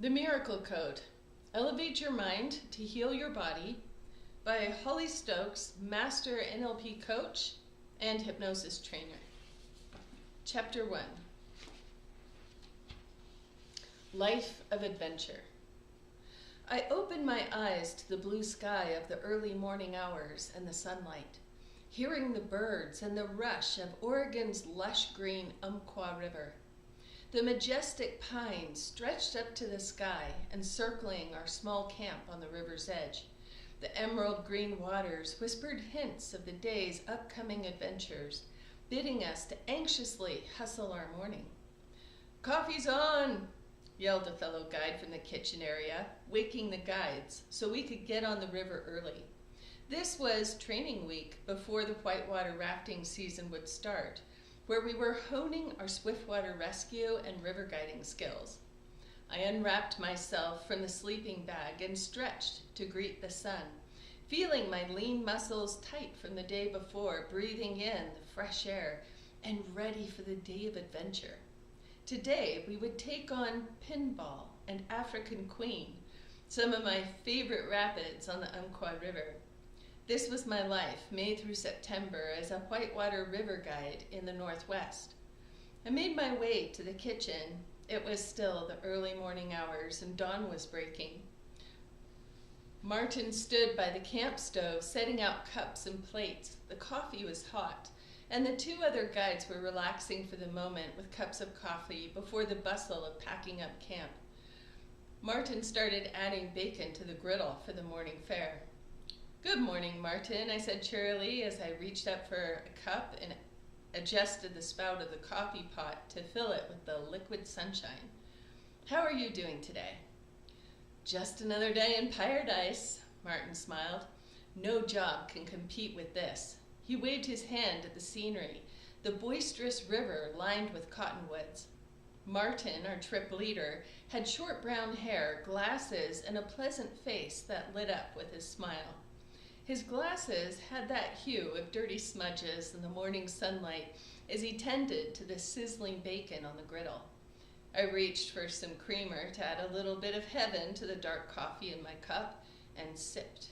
The Miracle Code. Elevate your mind to heal your body by Holly Stokes, Master NLP Coach and Hypnosis Trainer. Chapter 1. Life of Adventure. I open my eyes to the blue sky of the early morning hours and the sunlight, hearing the birds and the rush of Oregon's lush green Umpqua River. The majestic pines stretched up to the sky, encircling our small camp on the river's edge. The emerald green waters whispered hints of the day's upcoming adventures, bidding us to anxiously hustle our morning. "Coffee's on!" yelled a fellow guide from the kitchen area, waking the guides so we could get on the river early. This was training week before the whitewater rafting season would start, where we were honing our swiftwater rescue and river guiding skills. I unwrapped myself from the sleeping bag and stretched to greet the sun, feeling my lean muscles tight from the day before, breathing in the fresh air and ready for the day of adventure. Today we would take on Pinball and African Queen, some of my favorite rapids on the Umpqua River. This was my life, May through September, as a whitewater river guide in the Northwest. I made my way to the kitchen. It was still the early morning hours and dawn was breaking. Martin stood by the camp stove, setting out cups and plates. The coffee was hot, and the two other guides were relaxing for the moment with cups of coffee before the bustle of packing up camp. Martin started adding bacon to the griddle for the morning fare. "Good morning, Martin," I said cheerily as I reached up for a cup and adjusted the spout of the coffee pot to fill it with the liquid sunshine. "How are you doing today?" "Just another day in paradise," Martin smiled. "No job can compete with this." He waved his hand at the scenery, the boisterous river lined with cottonwoods. Martin, our trip leader, had short brown hair, glasses, and a pleasant face that lit up with his smile. His glasses had that hue of dirty smudges in the morning sunlight as he tended to the sizzling bacon on the griddle. I reached for some creamer to add a little bit of heaven to the dark coffee in my cup and sipped.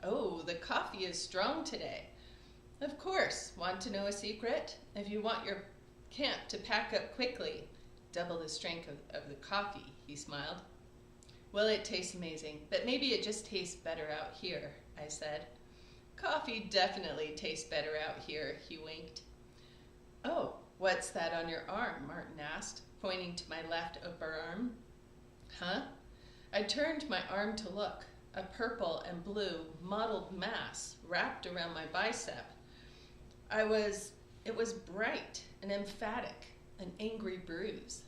"Oh, the coffee is strong today." "Of course. Want to know a secret? If you want your camp to pack up quickly, double the strength of the coffee," he smiled. "Well, it tastes amazing, but maybe it just tastes better out here," I said. "Coffee definitely tastes better out here," he winked. "Oh, what's that on your arm?" Martin asked, pointing to my left upper arm. "Huh?" I turned my arm to look. A purple and blue mottled mass wrapped around my bicep. It was bright and emphatic, an angry bruise.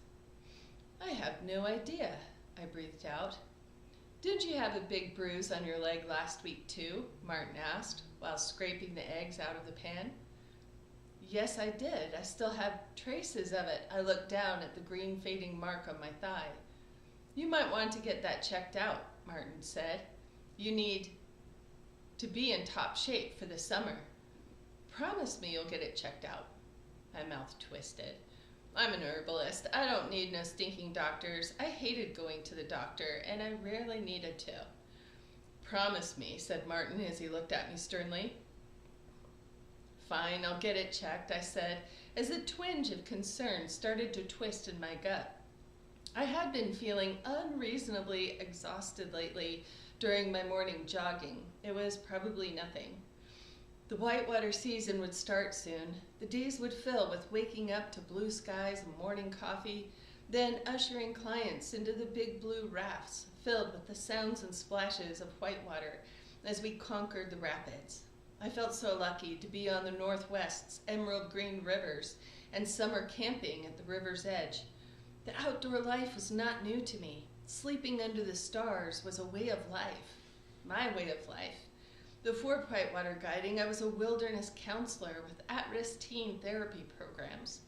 "I have no idea," I breathed out. "Did you have a big bruise on your leg last week too?" Martin asked, while scraping the eggs out of the pan. "Yes, I did. I still have traces of it." I looked down at the green fading mark on my thigh. "You might want to get that checked out," Martin said. "You need to be in top shape for the summer." "Promise me you'll get it checked out." My mouth twisted. "I'm an herbalist. I don't need no stinking doctors. I hated going to the doctor, and I rarely needed to." "Promise me," said Martin as he looked at me sternly. "Fine, I'll get it checked," I said, as a twinge of concern started to twist in my gut. I had been feeling unreasonably exhausted lately during my morning jogging. It was probably nothing. The whitewater season would start soon. The days would fill with waking up to blue skies and morning coffee, then ushering clients into the big blue rafts filled with the sounds and splashes of whitewater as we conquered the rapids. I felt so lucky to be on the Northwest's emerald green rivers and summer camping at the river's edge. The outdoor life was not new to me. Sleeping under the stars was a way of life, my way of life. Before whitewater guiding, I was a wilderness counselor with at-risk teen therapy programs.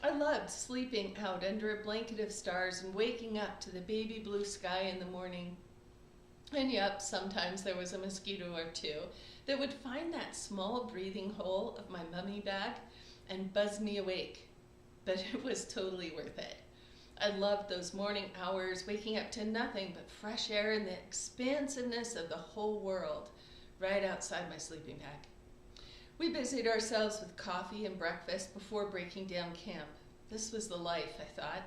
I loved sleeping out under a blanket of stars and waking up to the baby blue sky in the morning. And yep, sometimes there was a mosquito or two that would find that small breathing hole of my mummy bag and buzz me awake. But it was totally worth it. I loved those morning hours, waking up to nothing but fresh air and the expansiveness of the whole world right outside my sleeping bag. We busied ourselves with coffee and breakfast before breaking down camp. This was the life, I thought.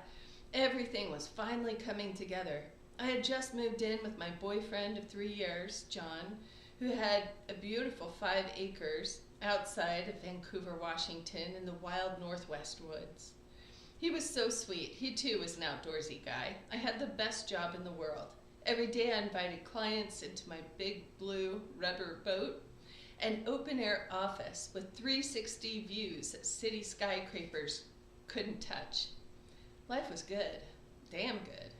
Everything was finally coming together. I had just moved in with my boyfriend of 3 years, John, who had a beautiful 5 acres outside of Vancouver, Washington, in the wild northwest woods. He was so sweet. He too was an outdoorsy guy. I had the best job in the world. Every day I invited clients into my big blue rubber boat, an open-air office with 360 views that city skyscrapers couldn't touch. Life was good, damn good.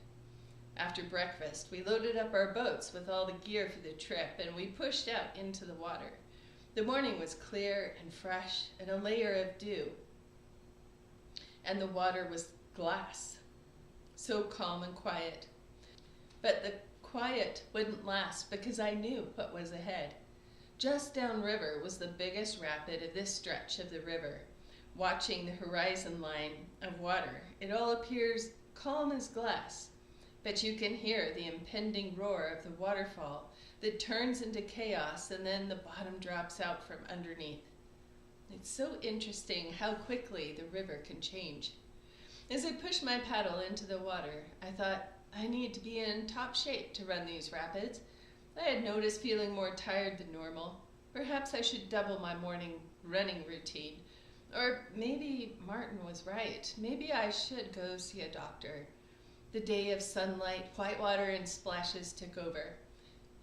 After breakfast, we loaded up our boats with all the gear for the trip and we pushed out into the water. The morning was clear and fresh and a layer of dew, and the water was glass, so calm and quiet. But the quiet wouldn't last because I knew what was ahead. Just downriver was the biggest rapid of this stretch of the river. Watching the horizon line of water, it all appears calm as glass, but you can hear the impending roar of the waterfall that turns into chaos and then the bottom drops out from underneath. It's so interesting how quickly the river can change. As I pushed my paddle into the water, I thought, I need to be in top shape to run these rapids. I had noticed feeling more tired than normal. Perhaps I should double my morning running routine. Or maybe Martin was right. Maybe I should go see a doctor. The day of sunlight, whitewater, and splashes took over.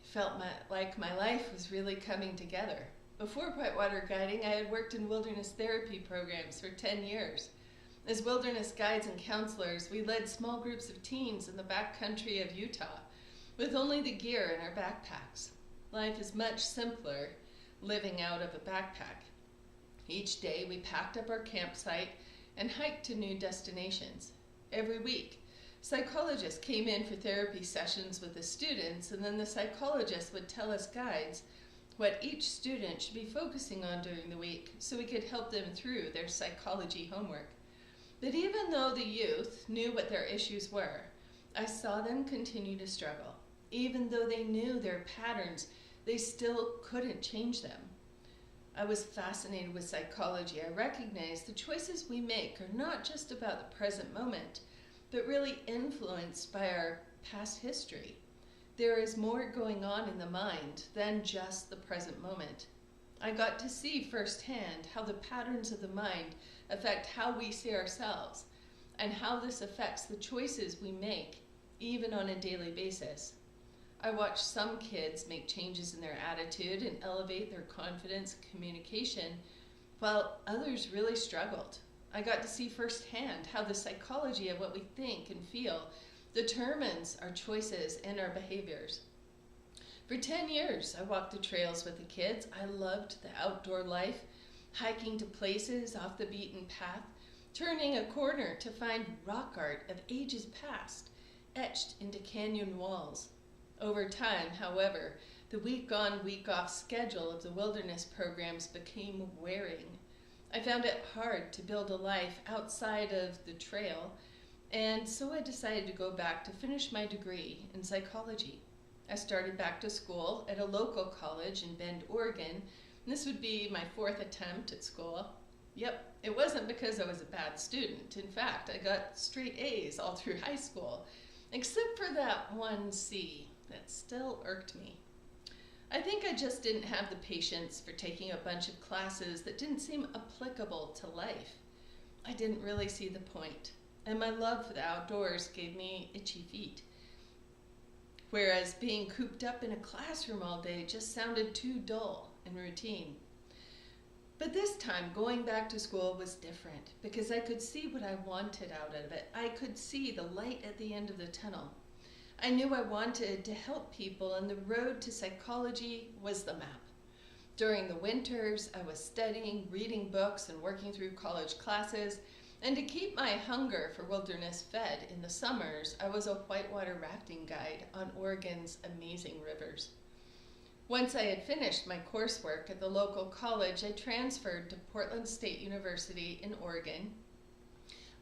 It felt like my life was really coming together. Before whitewater guiding, I had worked in wilderness therapy programs for 10 years. As wilderness guides and counselors, we led small groups of teens in the backcountry of Utah with only the gear in our backpacks. Life is much simpler living out of a backpack. Each day we packed up our campsite and hiked to new destinations. Every week, psychologists came in for therapy sessions with the students, and then the psychologist would tell us guides what each student should be focusing on during the week so we could help them through their psychology homework. But even though the youth knew what their issues were, I saw them continue to struggle. Even though they knew their patterns, they still couldn't change them. I was fascinated with psychology. I recognized the choices we make are not just about the present moment, but really influenced by our past history. There is more going on in the mind than just the present moment. I got to see firsthand how the patterns of the mind affect how we see ourselves and how this affects the choices we make, even on a daily basis. I watched some kids make changes in their attitude and elevate their confidence and communication, while others really struggled. I got to see firsthand how the psychology of what we think and feel determines our choices and our behaviors. For 10 years, I walked the trails with the kids. I loved the outdoor life, hiking to places off the beaten path, turning a corner to find rock art of ages past, etched into canyon walls. Over time, however, the week-on, week-off schedule of the wilderness programs became wearing. I found it hard to build a life outside of the trail, and so I decided to go back to finish my degree in psychology. I started back to school at a local college in Bend, Oregon, and this would be my 4th attempt at school. Yep, it wasn't because I was a bad student. In fact, I got straight A's all through high school, except for that one C that still irked me. I think I just didn't have the patience for taking a bunch of classes that didn't seem applicable to life. I didn't really see the point, and my love for the outdoors gave me itchy feet. Whereas being cooped up in a classroom all day just sounded too dull and routine. But this time, going back to school was different because I could see what I wanted out of it. I could see the light at the end of the tunnel. I knew I wanted to help people, and the road to psychology was the map. During the winters, I was studying, reading books, and working through college classes. And to keep my hunger for wilderness fed in the summers, I was a whitewater rafting guide on Oregon's amazing rivers. Once I had finished my coursework at the local college, I transferred to Portland State University in Oregon.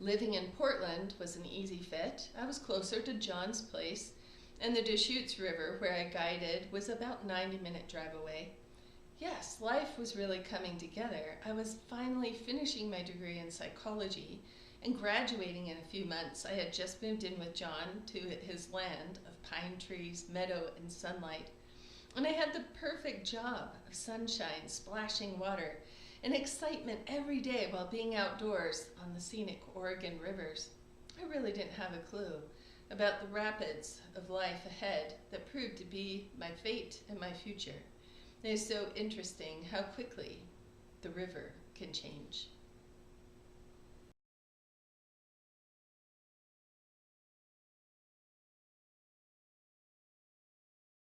Living in Portland was an easy fit. I was closer to John's place, and the Deschutes River, where I guided, was about a 90-minute drive away. Yes, life was really coming together. I was finally finishing my degree in psychology and graduating in a few months. I had just moved in with John to his land of pine trees, meadow, and sunlight. And I had the perfect job of sunshine, splashing water, and excitement every day while being outdoors on the scenic Oregon rivers. I really didn't have a clue about the rapids of life ahead that proved to be my fate and my future. It is so interesting how quickly the river can change.